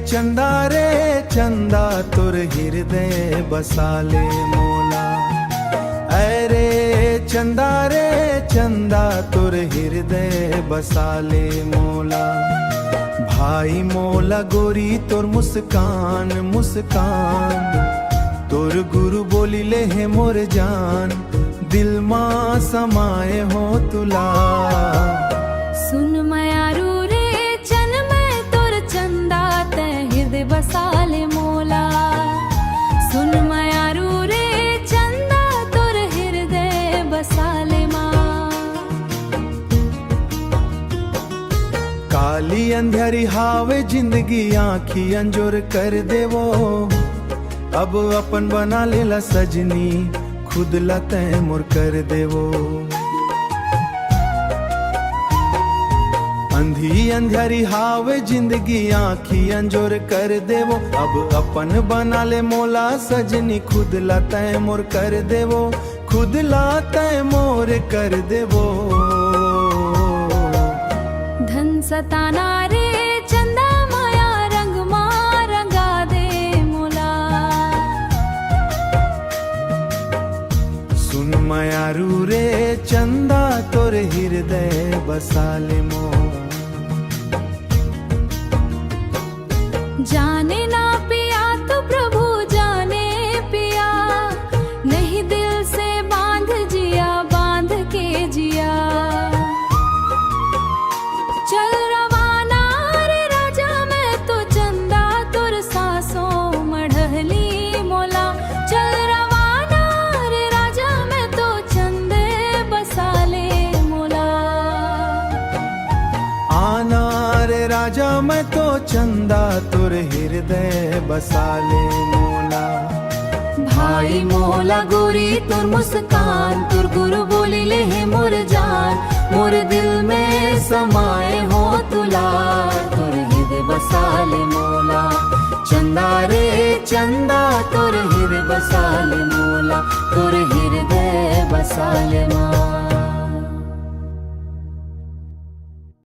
चंदा तुर हृदय बसाले मोला। अरे चंदा तुर हृदय बसाले मोला। भाई मोला गोरी तोर मुस्कान तोर गुरु बोली ले है मोर जान, दिल मां समाए हो तुला। सुन मयारू रे चन मैं तोर चंदा तै हृदय बसाले मोला। सुन मयारू रे चंदा तोर हृदय बसाले मां। काली अंधेरी हावे जिंदगी आँखी अंजोर कर देवो। अब अपन बना लेला सजनी, खुद लते मोर कर देवो। अंधी अंधेरी हावे जिंदगी आँखी अंजोर कर देवो। अब अपन बना ले मोला सजनी, खुद लते मोर कर देवो। खुद लाते मोर कर देवो। धन सताना रे चंदा माया रंग मां रंगा दे मोला। सुन मयारू रे चंदा तोर हृदय बसाले मोला। जाने ना पिया तो प्रभु जाने पिया, नहीं दिल से बांध जिया बांध के जिया। चल रवाना रे राजा मैं तो चंदा तुर सांसों मढ़ली मोला। चल रवाना रे राजा मैं तो चंदे बसाले मोला। आना रे राजा मैं तो चंदा तुर हृदय बसाले मोला। भाई मोला गोरी तुर मुस्कान, तुर गुरु बोली ले है मोर जान, मोर दिल में समाए हो तुला। तुर हृदय बसाले मोला। चंदा रे चंदा तुर हृदय बसाले मोला। तुर हृदय बसाले मां।